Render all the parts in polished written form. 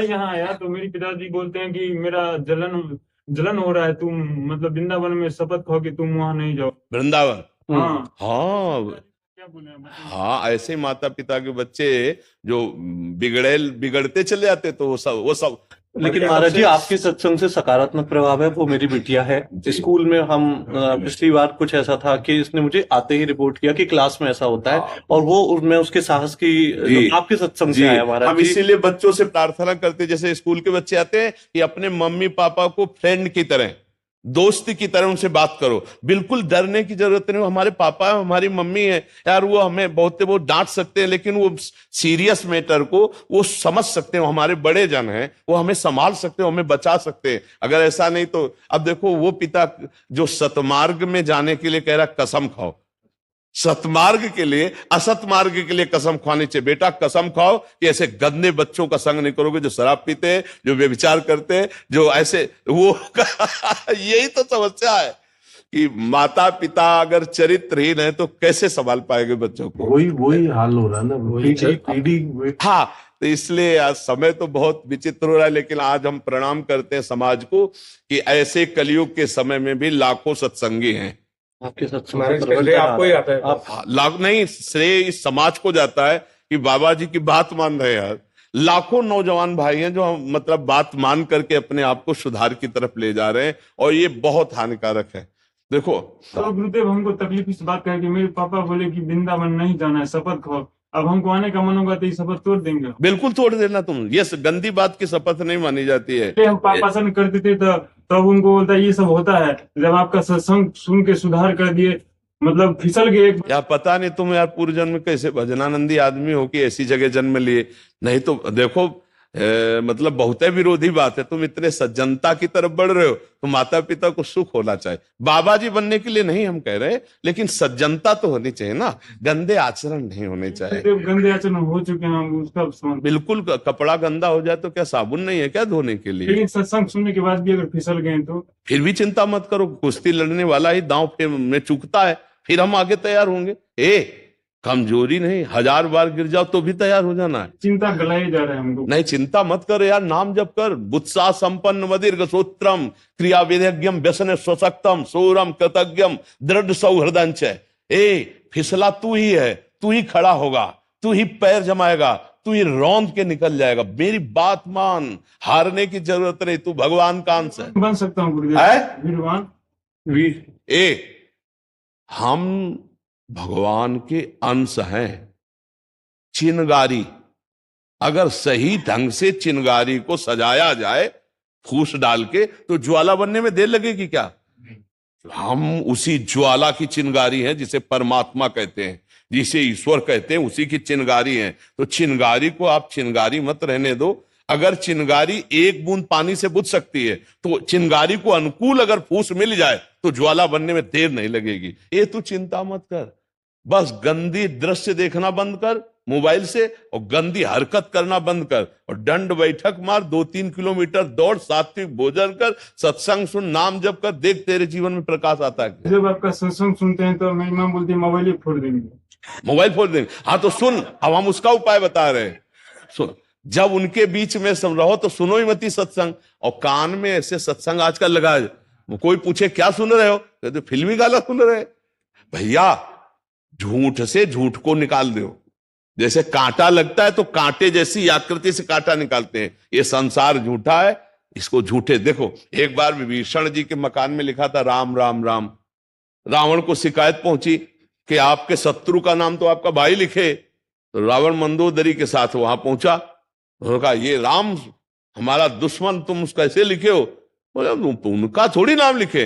यहाँ आया तो मेरे पिताजी बोलते हैं कि मेरा जलन जलन हो रहा है, तुम मतलब वृंदावन में शपथ खाओ कि तुम वहां नहीं जाओ। वृंदावन। हाँ। हाँ। क्या बोले आप बताइए। हाँ, ऐसे माता पिता के बच्चे जो बिगड़ते चले जाते, तो वो सब लेकिन क्या महाराज जी, सबसे। आपके सत्संग से सकारात्मक प्रभाव है। वो मेरी बिटिया है। स्कूल में हम पिछली बार कुछ ऐसा था कि इसने मुझे आते ही रिपोर्ट किया कि क्लास में ऐसा होता है, और वो मैं उसके साहस की जी आपके सत्संग जी, से आया महाराज हम जी। इसीलिए बच्चों से प्रार्थना करते, जैसे स्कूल के बच्चे आते हैं, कि अपने मम्मी पापा को फ्रेंड की तरह, दोस्त की तरह उनसे बात करो। बिल्कुल डरने की जरूरत नहीं। वो हमारे पापा है, हमारी मम्मी है यार, वो हमें बहुत डांट सकते हैं, लेकिन वो सीरियस मैटर को वो समझ सकते हैं। वो हमारे बड़े जन हैं, वो हमें संभाल सकते हैं, हमें बचा सकते हैं। अगर ऐसा नहीं तो अब देखो, वो पिता जो सतमार्ग में जाने के लिए कह रहा कसम खाओ, सतमार्ग के लिए, असत मार्ग के लिए कसम खानी चाहिए। बेटा कसम खाओ कि ऐसे गंदे बच्चों का संग नहीं करोगे, जो शराब पीते हैं, जो व्यभिचार करते हैं, जो ऐसे वो यही तो समस्या है कि माता पिता अगर चरित्रहीन है तो कैसे संभाल पाएंगे बच्चों को। वही वही हाल हो रहा है ना, पीढ़ी। हाँ, तो इसलिए आज समय तो बहुत विचित्र हो रहा है, लेकिन आज हम प्रणाम करते हैं समाज को कि ऐसे कलयुग के समय में भी लाखों सत्संगी हैं। आपके सत्संग महाराज से का श्रेय आपको ही आता है। आप लाख नहीं, श्रेय इस समाज को जाता है कि बाबा जी की बात मान रहे हैं यार। लाखों नौजवान भाई हैं जो मतलब बात मान करके अपने आप को सुधार की तरफ ले जा रहे हैं, और ये बहुत हानिकारक है। देखो, तो गुरुदेव हमको तकलीफ इस बात का है कि मेरे पापा बोले कि वृंदावन नहीं जाना है, शपथ खाओ। अब हमको आने का मन होगा तो ये शपथ तोड़ देंगे। बिल्कुल तोड़ देना तुम, ये गंदी बात की शपथ नहीं मानी जाती है। हम पापा से करते थे तो तब उनको बोलता ये सब होता है। जब आपका सत्संग सुन के सुधार कर दिए, मतलब फिसल गए। यार पता नहीं तुम यार पूर्व जन्म में कैसे भजनानंदी आदमी हो कि ऐसी जगह जन्म लिए। नहीं तो देखो, मतलब बहुत विरोधी बात है। तुम इतने सज्जनता की तरफ बढ़ रहे हो, तो माता पिता को सुख होना चाहिए। बाबा जी बनने के लिए नहीं हम कह रहे, लेकिन सज्जनता तो होनी चाहिए ना, गंदे आचरण नहीं होने चाहिए। गंदे आचरण हो चुके हैं, उसका समझ। बिल्कुल, कपड़ा गंदा हो जाए तो क्या साबुन नहीं है क्या धोने के लिए? लेकिन सत्संग सुनने के बाद भी अगर फिसल गए तो फिर भी चिंता मत करो, कुश्ती लड़ने वाला ही दांव में चूकता है, फिर हम आगे तैयार होंगे। कमजोरी नहीं, 1000 बार गिर जाओ तो भी तैयार हो जाना है। चिंता गलाए जा रहे हैं हमको। नहीं, चिंता मत कर यार, नाम जप कर। बुत्सा संपन्न मदीर्घ सूत्रम क्रिया विधेयज्ञम व्यसन स्वशक्तम सूरम कृतज्ञम दृढ़ सौहृदंच। फिसला तू ही है, तू ही खड़ा होगा, तू ही पैर जमाएगा, तू ही रौंद के निकल जाएगा। मेरी बात मान, हारने की जरूरत नहीं, तू भगवान का अंश है। बन सकता हूँ गुरुदेव, वीरवान। हम भगवान के अंश हैं। चिनगारी, अगर सही ढंग से चिनगारी को सजाया जाए फूस डाल के, तो ज्वाला बनने में देर लगेगी क्या? हम उसी ज्वाला की चिनगारी हैं, जिसे परमात्मा कहते हैं, जिसे ईश्वर कहते हैं, उसी की चिनगारी हैं। तो चिनगारी को आप चिनगारी मत रहने दो। अगर चिनगारी एक बूंद पानी से बुझ सकती है, तो चिनगारी को अनुकूल अगर फूस मिल जाए तो ज्वाला बनने में देर नहीं लगेगी। ये तू चिंता मत कर, बस गंदी दृश्य देखना बंद कर मोबाइल से, और गंदी हरकत करना बंद कर, और दंड बैठक मार, 2-3 किलोमीटर दौड़, सात्विक भोजन कर, सत्संग सुन, नाम जप कर, देख तेरे जीवन में प्रकाश आता है। जब आपका सत्संग सुनते हैं तो मेरी माँ बोलती है मोबाइल ही फोड़ देंगे। मोबाइल फोड़ देंगे? हाँ तो सुन, अब हम उसका उपाय बता रहे हैं। सुन, जब उनके बीच में सब रहो तो सुनो ही मती सत्संग। और कान में ऐसे सत्संग आजकल लगा है, कोई पूछे क्या सुन रहे हो, तो फिल्मी गाना सुन रहे। भैया, झूठ से झूठ को निकाल दो। जैसे कांटा लगता है तो कांटे जैसी आकृति से कांटा निकालते हैं। ये संसार झूठा है, इसको झूठे देखो। एक बार विभीषण जी के मकान में लिखा था राम राम राम। रावण को शिकायत पहुंची कि आपके शत्रु का नाम तो आपका भाई लिखे। तो रावण मंदोदरी के साथ वहां पहुंचा, उन्होंने कहा ये राम हमारा दुश्मन, तुम कैसे लिखे हो? बोले उनका थोड़ी नाम लिखे,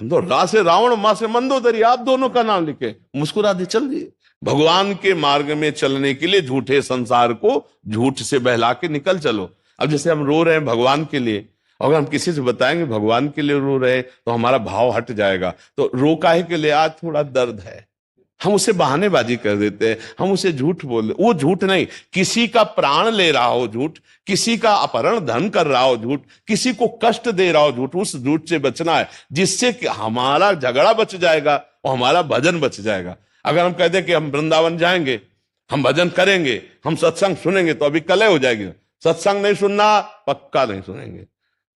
हम तो रा से रावण, मां से मंदोदरी, आप दोनों का नाम लिखे। मुस्कुरा दे, चल दिए। भगवान के मार्ग में चलने के लिए झूठे संसार को झूठ से बहला के निकल चलो। अब जैसे हम रो रहे हैं भगवान के लिए, अगर हम किसी से बताएंगे भगवान के लिए रो रहे हैं, तो हमारा भाव हट जाएगा। तो रो काहे के लिए? आज थोड़ा दर्द है, हम उसे बहानेबाजी कर देते हैं, हम उसे झूठ बोल दे। वो झूठ नहीं, किसी का प्राण ले रहा हो झूठ, किसी का अपहरण धन कर रहा हो झूठ, किसी को कष्ट दे रहा हो झूठ, उस झूठ से बचना है, जिससे कि हमारा झगड़ा बच जाएगा और हमारा भजन बच जाएगा। अगर हम कहते कि हम वृंदावन जाएंगे, हम भजन करेंगे, हम सत्संग सुनेंगे, तो अभी कलह हो जाएगी। सत्संग नहीं सुनना, पक्का नहीं सुनेंगे।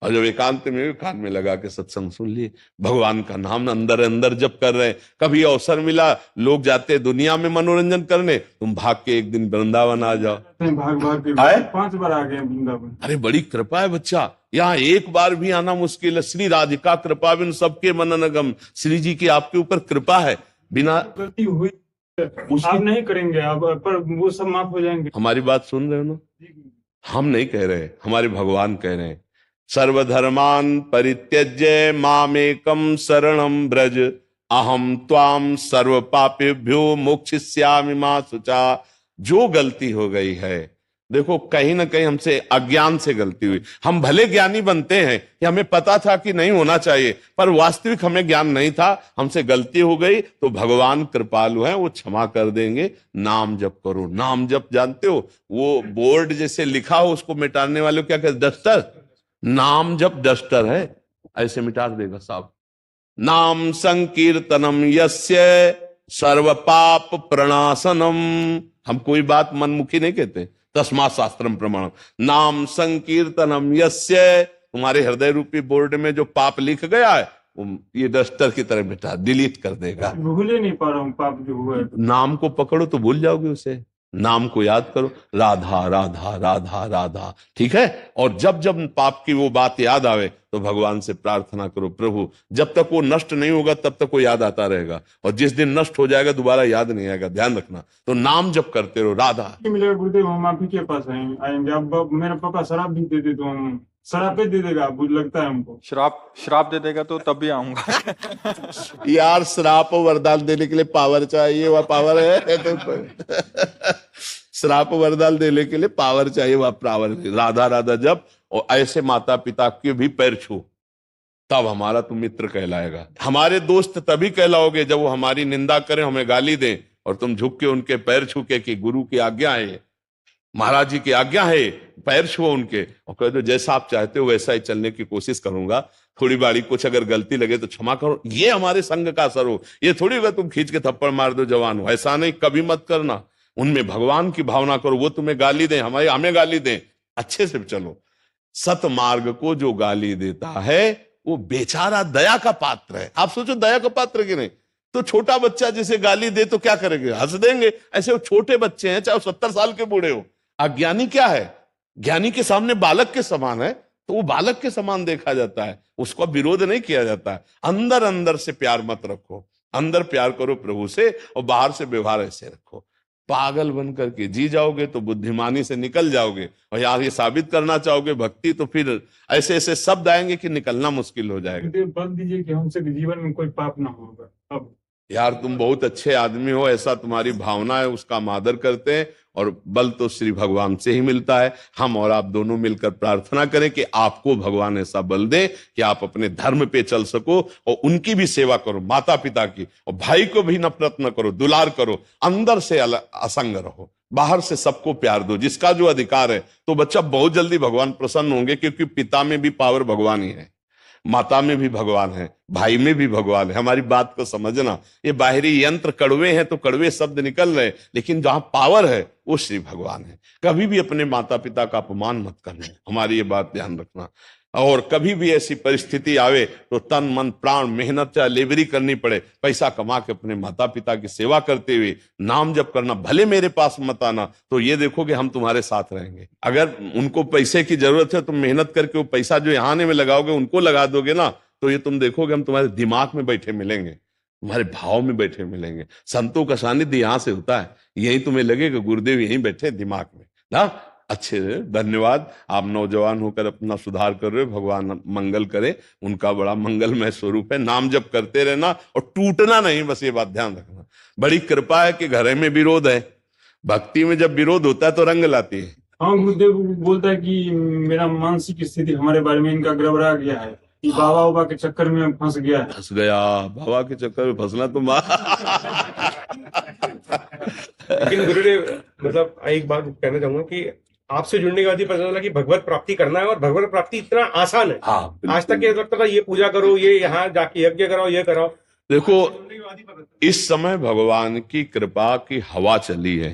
और जब एकांत में कान में लगा के सत्संग सुन लिए, भगवान का नाम अंदर अंदर जप कर रहे हैं। कभी अवसर मिला, लोग जाते दुनिया में मनोरंजन करने, तुम भाग के एक दिन वृंदावन आ जाओ। भाग भाग के आए? 5 बार आ गए वृंदावन। अरे बड़ी कृपा है बच्चा, यहाँ एक बार भी आना मुश्किल है। श्री राधिका कृपा बिन सबके मननगम, श्री जी की आपके ऊपर कृपा है। बिना गलती हुई आप नहीं करेंगे, आप पर वो सब माफ हो जाएंगे। हमारी बात सुन रहे हो ना? हम नहीं कह रहे, हमारे भगवान कह रहे हैं। सर्वधर्मान परित्यज्य मामेकम शरणम ब्रज, अहम त्वाम सर्व पापेभ्यो मोक्षयिष्यामि मा शुचा। जो गलती हो गई है, देखो कहीं ना कहीं हमसे अज्ञान से गलती हुई। हम भले ज्ञानी बनते हैं कि हमें पता था कि नहीं होना चाहिए, पर वास्तविक हमें ज्ञान नहीं था, हमसे गलती हो गई, तो भगवान कृपालु हैं, वो क्षमा कर देंगे। नाम जप करो। नाम जप जानते हो, वो बोर्ड जैसे लिखा हो उसको मिटाने वाले को क्या कहते, डस्टर। नाम जप डस्टर है, ऐसे मिटा देगा साहब। नाम संकीर्तनम यस्य सर्व पाप प्रणाशनम। हम कोई बात मनमुखी नहीं कहते, तस्मात् शास्त्रम प्रमाणम। नाम संकीर्तनम यस्य, तुम्हारे हृदय रूपी बोर्ड में जो पाप लिख गया है, ये डस्टर की तरह मिटा, डिलीट कर देगा। भूल ही नहीं पा रहा हूँ पाप जो हुआ है। नाम को पकड़ो तो भूल जाओगे उसे। नाम को याद करो, राधा राधा राधा राधा, ठीक है। और जब जब पाप की वो बात याद आवे तो भगवान से प्रार्थना करो, प्रभु जब तक वो नष्ट नहीं होगा तब तक वो याद आता रहेगा, और जिस दिन नष्ट हो जाएगा दोबारा याद नहीं आएगा, ध्यान रखना। तो नाम जप करते रहो। राधा मिलेगा गुरुदेव, हम आप ही के पास आएंगे। अब मेरा पापा शराब भी दे दे तो हम शराब पे दे देगा, लगता है हमको। श्राप दे देगा तो तब भी आऊंगा। यार श्राप वरदान देने के लिए पावर चाहिए, वह पावर है तो श्राप वरदान देने के लिए पावर चाहिए, वह पावर। राधा राधा जब, और ऐसे माता पिता के भी पैर छू, तब हमारा तुम मित्र कहलाएगा। हमारे दोस्त तभी कहलाओगे जब वो हमारी निंदा करें, हमें गाली दें, और तुम झुक के उनके पैर छू के कि गुरु की आज्ञा है, महाराज जी की आज्ञा है, पैर छुओ उनके, और कह दो जैसा आप चाहते हो वैसा ही चलने की कोशिश करूंगा, थोड़ी बाड़ी कुछ अगर गलती लगे तो क्षमा करो। ये हमारे संग का असर हो। ये थोड़ी होगा तुम खींच के थप्पड़ मार दो जवान हो, ऐसा नहीं, कभी मत करना। उनमें भगवान की भावना करो। वो तुम्हें गाली दें, हमें गाली दें, अच्छे से चलो। सतमार्ग को जो गाली देता है वो बेचारा दया का पात्र है। आप सोचो दया का पात्र कि नहीं? तो छोटा बच्चा जिसे गाली दे तो क्या करेंगे, हंस देंगे। ऐसे वो छोटे बच्चे हैं, चाहे 70 साल के बूढ़े हो। अज्ञानी क्या है, ज्ञानी के सामने बालक के समान है, तो वो बालक के समान देखा जाता है, उसका विरोध नहीं किया जाता है। अंदर अंदर से प्यार मत रखो, अंदर प्यार करो प्रभु से, और बाहर से व्यवहार ऐसे रखो। पागल बन करके जी जाओगे तो बुद्धिमानी से निकल जाओगे, और यार ये साबित करना चाहोगे भक्ति, तो फिर ऐसे ऐसे शब्द आएंगे कि निकलना मुश्किल हो जाएगा। गुरुदेव बल दीजिए कि हमसे जीवन में कोई पाप ना होगा। अब यार तुम बहुत अच्छे आदमी हो, ऐसा तुम्हारी भावना है, उसका हम आदर करते हैं, और बल तो श्री भगवान से ही मिलता है। हम और आप दोनों मिलकर प्रार्थना करें कि आपको भगवान ऐसा बल दे कि आप अपने धर्म पे चल सको, और उनकी भी सेवा करो, माता पिता की, और भाई को भी नफरत न करो, दुलार करो। अंदर से असंग रहो, बाहर से सबको प्यार दो, जिसका जो अधिकार है। तो बच्चा बहुत जल्दी भगवान प्रसन्न होंगे, क्योंकि पिता में भी पावर भगवान ही है, माता में भी भगवान है, भाई में भी भगवान है। हमारी बात को समझना। ये बाहरी यंत्र कड़वे हैं तो कड़वे शब्द निकल रहे, लेकिन जहां पावर है वो श्री भगवान है। कभी भी अपने माता पिता का अपमान मत करना, हमारी ये बात ध्यान रखना। और कभी भी ऐसी परिस्थिति आवे तो तन मन प्राण मेहनत चाहे लेबरी करनी पड़े, पैसा कमा के अपने माता पिता की सेवा करते हुए नाम जप करना। भले मेरे पास मत आना, तो ये देखोगे हम तुम्हारे साथ रहेंगे। अगर उनको पैसे की जरूरत है, तुम मेहनत करके वो पैसा जो यहाँ आने में लगाओगे उनको लगा दोगे ना, तो ये तुम देखोगे हम तुम्हारे दिमाग में बैठे मिलेंगे, तुम्हारे भाव में बैठे मिलेंगे। संतों का सानिध्य यहाँ से होता है, यही तुम्हें लगेगा गुरुदेव यहीं बैठे दिमाग में ना। अच्छे, धन्यवाद। आप नौजवान होकर अपना सुधार कर रहे हो, भगवान मंगल करे। उनका बड़ा मंगलमय स्वरूप है। नाम जप करते रहना और टूटना नहीं, बस ये बात ध्यान रखना। बड़ी कृपा है कि घर में विरोध है, भक्ति में जब विरोध होता है तो रंग लाती है। हाँ, गुरुदेव बोलता है कि मेरा मानसिक स्थिति हमारे बारे में इनका गड़बड़ा गया है, कि बाबा बाबा के चक्कर में फंस गया है। फंस गया बाबा के चक्कर में फंसना तुम। लेकिन गुरुदेव, मतलब एक बात कहना चाहूंगा कि आपसे जुड़ने के बाद ही पता चला कि भगवत प्राप्ति करना है, और भगवत प्राप्ति इतना आसान है। हाँ, आज तक ये लगता था ये पूजा करो, ये यहाँ जाके यज्ञ कराओ, ये कराओ। देखो इस समय भगवान की कृपा की हवा चली है।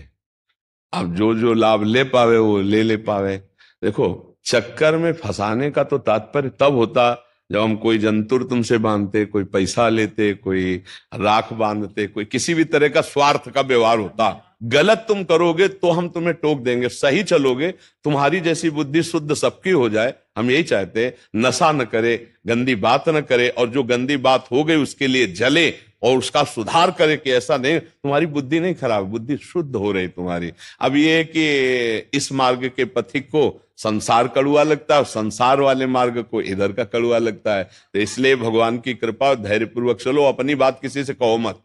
अब जो जो लाभ ले पावे वो ले पावे। देखो, चक्कर में फंसाने का तो तात्पर्य तब होता जब हम कोई जंतुर तुमसे बांधते, कोई पैसा लेते, कोई राख बांधते, कोई किसी भी तरह का स्वार्थ का व्यवहार होता। गलत तुम करोगे तो हम तुम्हें टोक देंगे, सही चलोगे, तुम्हारी जैसी बुद्धि शुद्ध सबकी हो जाए, हम यही चाहते हैं। नशा न करे, गंदी बात न करे, और जो गंदी बात हो गई उसके लिए जले और उसका सुधार करे कि ऐसा नहीं। तुम्हारी बुद्धि नहीं खराब, बुद्धि शुद्ध हो रही तुम्हारी। अब ये है कि इस मार्ग के पथिक को संसार कड़ुआ लगता है और संसार वाले मार्ग को इधर का कड़ुआ लगता है। तो इसलिए भगवान की कृपा, धैर्यपूर्वक चलो। अपनी बात किसी से कहो मत।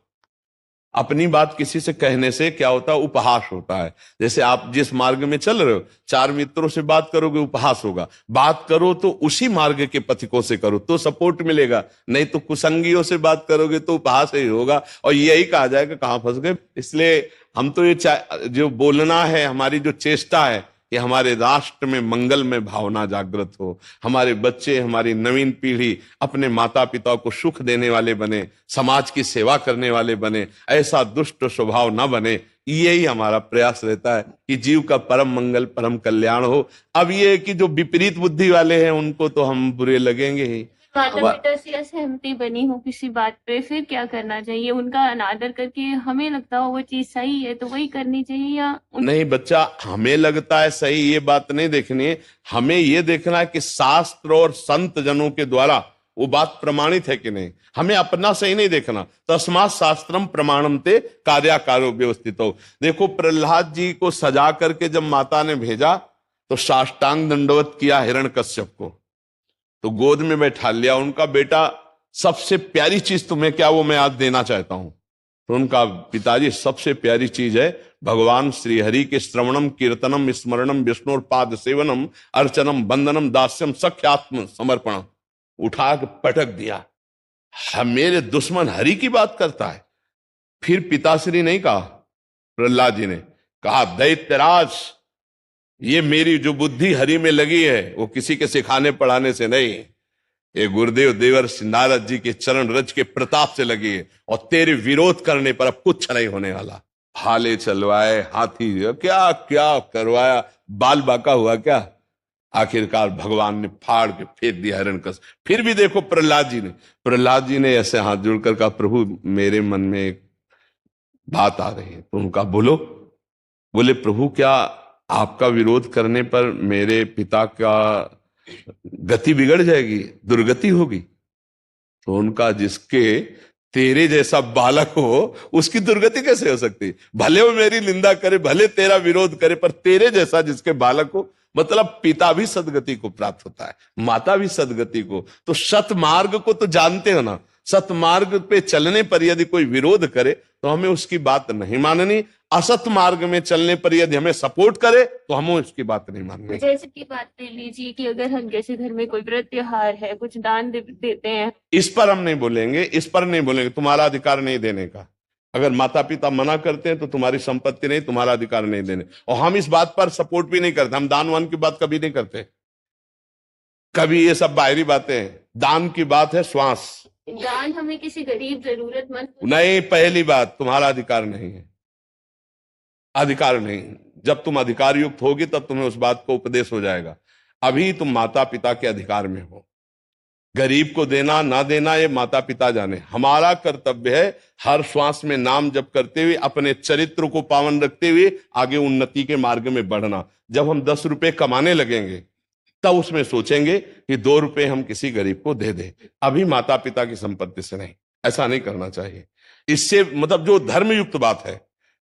अपनी बात किसी से कहने से क्या होता है? उपहास होता है। जैसे आप जिस मार्ग में चल रहे हो, 4 मित्रों से बात करोगे, उपहास होगा। बात करो तो उसी मार्ग के पथिकों से करो तो सपोर्ट मिलेगा, नहीं तो कुसंगियों से बात करोगे तो उपहास ही होगा और यही कहा जाएगा कहां फंस गए। इसलिए हम तो ये जो बोलना है, हमारी जो चेष्टा है कि हमारे राष्ट्र में मंगलमय भावना जागृत हो, हमारे बच्चे, हमारी नवीन पीढ़ी अपने माता पिता को सुख देने वाले बने, समाज की सेवा करने वाले बने, ऐसा दुष्ट स्वभाव न बने। यही हमारा प्रयास रहता है कि जीव का परम मंगल, परम कल्याण हो। अब ये कि जो विपरीत बुद्धि वाले हैं उनको तो हम बुरे लगेंगे ही। माता पिता से असहमति बनी हो किसी बात पे, फिर क्या करना चाहिए? उनका अनादर करके हमें लगता हो वो चीज सही है तो वही करनी चाहिए, या नहीं बच्चा, हमें लगता है सही, ये बात नहीं देखनी है। हमें ये देखना है कि शास्त्र और संत जनों के द्वारा वो बात प्रमाणित है कि नहीं। हमें अपना सही नहीं देखना। तस्मात् शास्त्रम प्रमाणम ते कार्याकारो व्यवस्थित हो। देखो, प्रहलाद जी को सजा करके जब माता ने भेजा तो साष्टांग दंडवत किया हिरण्यकश्यप को, तो गोद में बैठा लिया। उनका बेटा, सबसे प्यारी चीज तुम्हें क्या, वो मैं आज देना चाहता हूं। तो उनका पिताजी, सबसे प्यारी चीज है भगवान श्री हरि के श्रवणम, कीर्तनम, स्मरणम, विष्णुर पाद सेवनम, अर्चनम, वंदनम, दास्यम, सख्यात्म समर्पणम। उठा के पटक दिया। मेरे दुश्मन हरि की बात करता है। फिर पिताश्री नहीं कहा, प्रहलाद जी ने कहा, दैत्यराज, ये मेरी जो बुद्धि हरि में लगी है वो किसी के सिखाने पढ़ाने से नहीं, ये गुरुदेव देवर्षि नारद जी के चरण रज के प्रताप से लगी है, और तेरे विरोध करने पर अब कुछ नहीं होने वाला। भाले चलवाए, हाथी क्या क्या करवाया, बाल बाका हुआ क्या? आखिरकार भगवान ने फाड़ के फेंक दिया हिरण्यकश्यप। फिर भी देखो प्रहलाद जी ने ऐसे हाथ जोड़कर कहा, प्रभु मेरे मन में एक बात आ रही है। तो उनका बोले प्रभु, क्या आपका विरोध करने पर मेरे पिता का गति बिगड़ जाएगी, दुर्गति होगी? तो उनका, जिसके तेरे जैसा बालक हो उसकी दुर्गति कैसे हो सकती? भले वो मेरी निंदा करे, भले तेरा विरोध करे, पर तेरे जैसा जिसके बालक हो, मतलब पिता भी सदगति को प्राप्त होता है, माता भी सदगति को। तो सतमार्ग को तो जानते हो ना, सतमार्ग पे चलने पर यदि कोई विरोध करे तो हमें उसकी बात नहीं माननी। असत मार्ग में चलने पर यदि हमें सपोर्ट करे तो हमें उसकी बात नहीं माननी। जैसे की बात ले लीजिए कि अगर हम जैसे घर में कोई व्रत त्योहार है, कुछ दान देते हैं, इस पर हम नहीं बोलेंगे, तुम्हारा अधिकार नहीं देने का। अगर माता पिता मना करते हैं तो तुम्हारी संपत्ति नहीं, तुम्हारा अधिकार नहीं देने। और हम इस बात पर सपोर्ट भी नहीं करते। हम दान वान की बात कभी नहीं करते, कभी ये सब बाहरी बातें हैं। दान की बात है श्वास। दान हमें किसी गरीब जरूरतमंद नहीं, पहली बात, तुम्हारा अधिकार नहीं है, अधिकार नहीं। जब तुम अधिकार युक्त होगी तब तुम्हें उस बात को उपदेश हो जाएगा। अभी तुम माता पिता के अधिकार में हो। गरीब को देना ना देना ये माता पिता जाने। हमारा कर्तव्य है हर श्वास में नाम जप करते हुए अपने चरित्र को पावन रखते हुए आगे उन्नति के मार्ग में बढ़ना। जब हम 10 रुपए कमाने लगेंगे तब उसमें सोचेंगे कि 2 रुपए हम किसी गरीब को दे दें, अभी माता पिता की संपत्ति से नहीं। ऐसा नहीं करना चाहिए। इससे मतलब जो धर्मयुक्त बात है,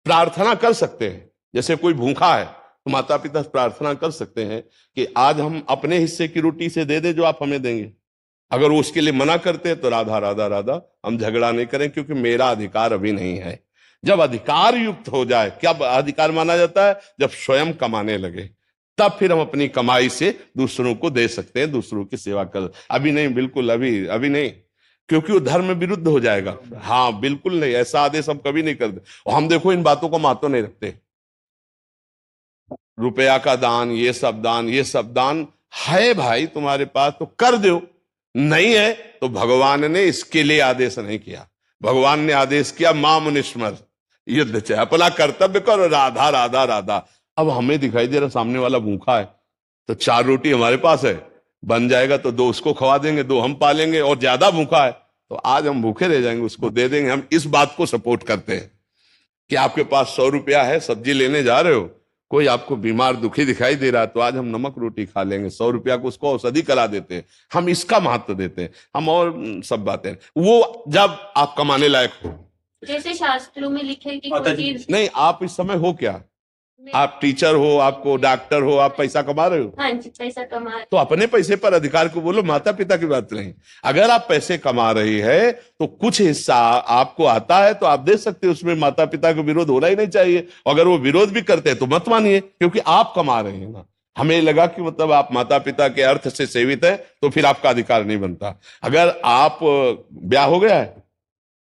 प्रार्थना कर सकते हैं। जैसे कोई भूखा है तो माता पिता प्रार्थना कर सकते हैं कि आज हम अपने हिस्से की रोटी से दे दे जो आप हमें देंगे। अगर वो उसके लिए मना करते हैं तो राधा राधा राधा, हम झगड़ा नहीं करें, क्योंकि मेरा अधिकार अभी नहीं है। जब अधिकार युक्त हो जाए, क्या अधिकार माना जाता है? जब स्वयं कमाने लगे, तब फिर हम अपनी कमाई से दूसरों को दे सकते हैं, दूसरों की सेवा कर। अभी नहीं, बिल्कुल अभी नहीं, क्योंकि वो धर्म विरुद्ध हो जाएगा। हाँ बिल्कुल नहीं, ऐसा आदेश हम कभी नहीं करते। और हम देखो इन बातों को महत्व नहीं रखते। रुपया का दान, ये सब दान है भाई तुम्हारे पास तो कर दो, नहीं है तो भगवान ने इसके लिए आदेश नहीं किया। भगवान ने आदेश किया मां मुनिस्मर, युद्ध चाहे, अपना कर्तव्य करो, राधा राधा राधा। अब हमें दिखाई दे रहा सामने वाला भूखा है, तो 4 रोटी हमारे पास है, बन जाएगा तो 2 उसको खवा देंगे, 2 हम पालेंगे, और ज्यादा भूखा है तो आज हम भूखे रह जाएंगे, उसको दे देंगे। हम इस बात को सपोर्ट करते हैं कि आपके पास 100 रुपया है, सब्जी लेने जा रहे हो, कोई आपको बीमार दुखी दिखाई दे रहा है तो आज हम नमक रोटी खा लेंगे, 100 रुपया को उसको औषधि करा देते हैं। हम इसका महत्व देते हैं। हम और सब बातें वो जब आप कमाने लायक हो। जैसे शास्त्रों में लिखे है कि कोई चीज नहीं, आप इस समय हो क्या, आप टीचर हो, आपको डॉक्टर हो, आप पैसा कमा रहे हो, हाँ जी पैसा कमा तो अपने पैसे पर अधिकार को बोलो, माता पिता की बात नहीं। अगर आप पैसे कमा रही है तो कुछ हिस्सा आपको आता है तो आप दे सकते हो, उसमें माता पिता का विरोध होना ही नहीं चाहिए। अगर वो विरोध भी करते हैं तो मत मानिए, क्योंकि आप कमा रहे हैं ना। हमें लगा कि मतलब आप माता पिता के अर्थ से सेवित है तो फिर आपका अधिकार नहीं बनता। अगर आप ब्याह हो गया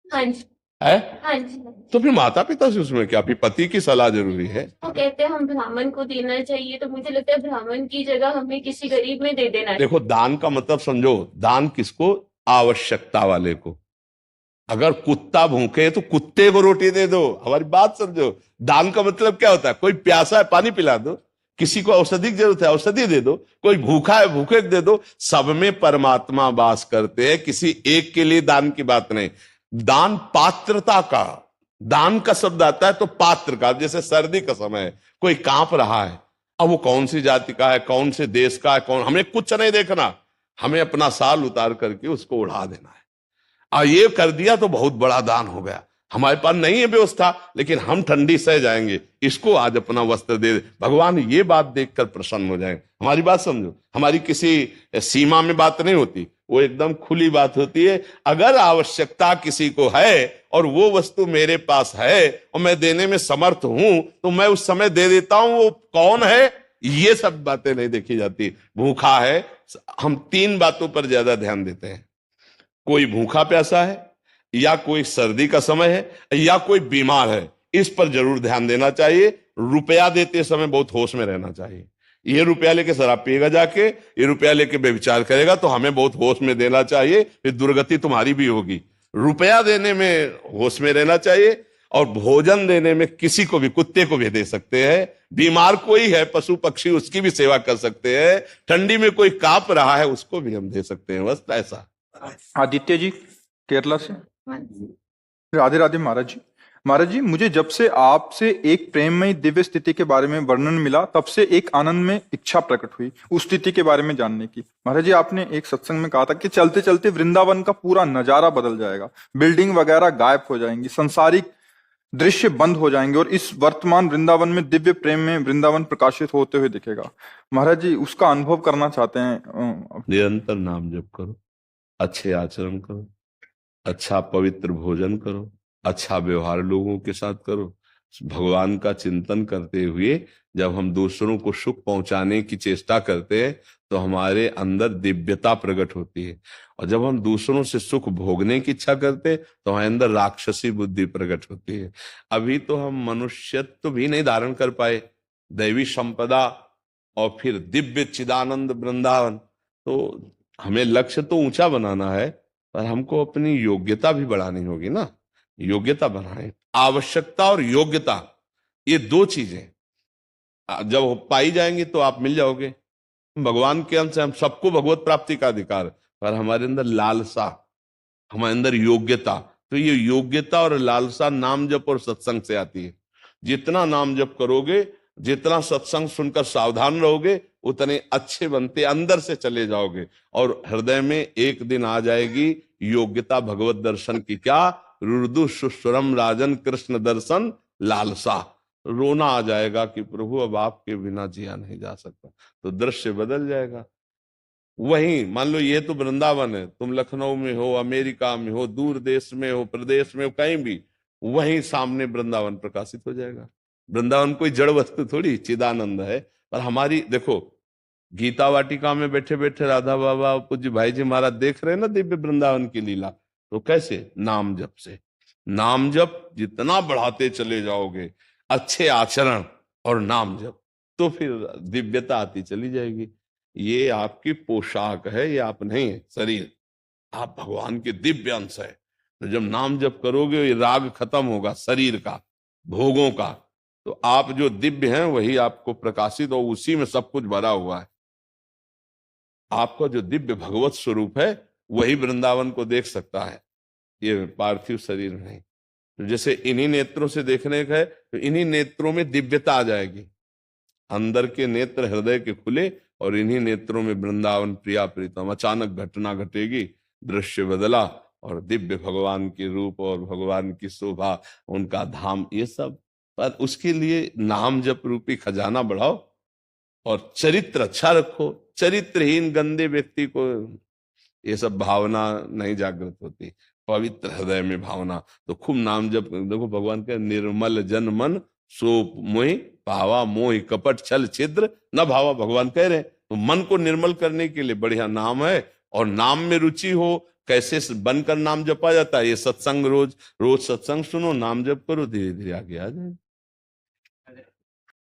हाँ जी है हाँ जी। तो फिर माता पिता से उसमें क्या, फिर पति की सलाह जरूरी है। वो कहते हैं हम ब्राह्मण को देना चाहिए, तो मुझे लगता है ब्राह्मण की जगह हमें किसी गरीब में दे देना चाहिए। देखो, दान का मतलब समझो, दान किसको, आवश्यकता वाले को। अगर कुत्ता भूखे तो कुत्ते को रोटी दे दो, हमारी बात समझो। दान का मतलब क्या होता है, कोई प्यासा है पानी पिला दो, किसी को औषधि की जरूरत है औषधि दे दो, कोई भूखा है भूखे दे दो। सब में परमात्मा वास करते हैं, किसी एक के लिए दान की बात नहीं। दान पात्रता का, दान का शब्द आता है तो पात्र का। जैसे सर्दी का समय है, कोई कांप रहा है, अब वो कौन सी जाति का है, कौन से देश का है, कौन, हमें कुछ नहीं देखना, हमें अपना साल उतार करके उसको उड़ा देना है। और ये कर दिया तो बहुत बड़ा दान हो गया। हमारे पास नहीं है व्यवस्था, लेकिन हम ठंडी सह जाएंगे, इसको आज अपना वस्त्र दे दे। भगवान ये बात देखकर प्रसन्न हो जाएंगे। हमारी बात समझो, हमारी किसी सीमा में बात नहीं होती, वो एकदम खुली बात होती है। अगर आवश्यकता किसी को है और वो वस्तु मेरे पास है और मैं देने में समर्थ हूं तो मैं उस समय दे देता हूं। वो कौन है, ये सब बातें नहीं देखी जाती। भूखा है, हम 3 बातों पर ज्यादा ध्यान देते हैं। कोई भूखा प्यासा है, या कोई सर्दी का समय है, या कोई बीमार है, इस पर जरूर ध्यान देना चाहिए। रुपया देते समय बहुत होश में रहना चाहिए। ये रुपया लेके शराब पिएगा जाके, ये रुपया लेके बेविचार करेगा तो हमें बहुत होश में देना चाहिए, फिर दुर्गति तुम्हारी भी होगी। रुपया देने में होश में रहना चाहिए, और भोजन देने में किसी को भी, कुत्ते को भी दे सकते हैं, बीमार कोई है पशु पक्षी उसकी भी सेवा कर सकते हैं, ठंडी में कोई कांप रहा है उसको भी हम दे सकते हैं, बस ऐसा। आदित्य जी केरला से। राधे राधे महाराज जी। महाराज जी, मुझे जब से आपसे एक प्रेममय दिव्य स्थिति के बारे में वर्णन मिला, तब से एक आनंद में इच्छा प्रकट हुई उस स्थिति के बारे में जानने की। महाराज जी, आपने एक सत्संग में कहा था कि चलते चलते वृंदावन का पूरा नजारा बदल जाएगा, बिल्डिंग वगैरह गायब हो जाएंगी, सांसारिक दृश्य बंद हो जाएंगे और इस वर्तमान वृंदावन में दिव्य प्रेम में वृंदावन प्रकाशित होते हुए दिखेगा। महाराज जी, उसका अनुभव करना चाहते हैं। निरंतर नाम जप करो, अच्छे आचरण करो, अच्छा पवित्र भोजन करो, अच्छा व्यवहार लोगों के साथ करो। भगवान का चिंतन करते हुए जब हम दूसरों को सुख पहुंचाने की चेष्टा करते हैं तो हमारे अंदर दिव्यता प्रकट होती है, और जब हम दूसरों से सुख भोगने की इच्छा करते हैं तो हमारे अंदर राक्षसी बुद्धि प्रकट होती है। अभी तो हम मनुष्यत्व भी नहीं धारण कर पाए, दैवी संपदा और फिर दिव्य चिदानंद वृंदावन। तो हमें लक्ष्य तो ऊंचा बनाना है, पर हमको अपनी योग्यता भी बढ़ानी होगी ना। योग्यता बढ़ाएं, आवश्यकता और योग्यता, ये 2 चीजें जब पाई जाएंगी तो आप मिल जाओगे। भगवान के अंश से हम सबको भगवत प्राप्ति का अधिकार, पर हमारे अंदर लालसा, हमारे अंदर योग्यता, तो ये योग्यता और लालसा नाम जप और सत्संग से आती है। जितना नाम जप करोगे, जितना सत्संग सुनकर सावधान रहोगे, उतने अच्छे बनते अंदर से चले जाओगे, और हृदय में एक दिन आ जाएगी योग्यता भगवत दर्शन की। क्या रुदु सुस्वरम राजन कृष्ण दर्शन लालसा, रोना आ जाएगा कि प्रभु अब आपके बिना जिया नहीं जा सकता, तो दृश्य बदल जाएगा। वहीं मान लो ये तो वृंदावन है, तुम लखनऊ में हो, अमेरिका में हो, दूर देश में हो, प्रदेश में हो, कहीं भी, वहीं सामने वृंदावन प्रकाशित हो जाएगा। वृंदावन कोई जड़ वस्तु थोड़ी, चिदानंद है। पर हमारी देखो, गीता वाटिका में बैठे बैठे राधा बाबा पूज्य भाई जी महाराज देख रहे हैं ना दिव्य वृंदावन की लीला, तो कैसे, नाम जप से। नाम जप जितना बढ़ाते चले जाओगे, अच्छे आचरण और नाम जप, तो फिर दिव्यता आती चली जाएगी। ये आपकी पोशाक है, ये आप नहीं है शरीर, आप भगवान के दिव्य अंश है। तो जब नाम जप करोगे, ये राग खत्म होगा शरीर का, भोगों का, तो आप जो दिव्य हैं वही आपको प्रकाशित, और उसी में सब कुछ भरा हुआ है। आपका जो दिव्य भगवत स्वरूप है वही वृंदावन को देख सकता है, ये पार्थिव शरीर नहीं। तो जैसे इन्हीं नेत्रों से देखने का है तो इन्हीं नेत्रों में दिव्यता आ जाएगी, अंदर के नेत्र हृदय के खुले और इन्हीं नेत्रों में वृंदावन प्रिया प्रीतम, अचानक घटना घटेगी, दृश्य बदला और दिव्य भगवान के रूप और भगवान की शोभा, उनका धाम, ये सब। पर उसके लिए नाम जप रूपी खजाना बढ़ाओ और चरित्र अच्छा रखो। चरित्रहीन गंदे व्यक्ति को ये सब भावना नहीं जागृत होती, पवित्र हृदय में भावना। तो खूब नाम जप, देखो भगवान का निर्मल जन मन सो मोहि पावा, मोहि कपट छल छिद्र न भावा, भगवान कह रहे हैं। तो मन को निर्मल करने के लिए बढ़िया नाम है, और नाम में रुचि हो। कैसे बनकर नाम जपा जाता है? ये सत्संग, रोज रोज सत्संग सुनो, नाम जप करो, धीरे धीरे आगे आ जाए।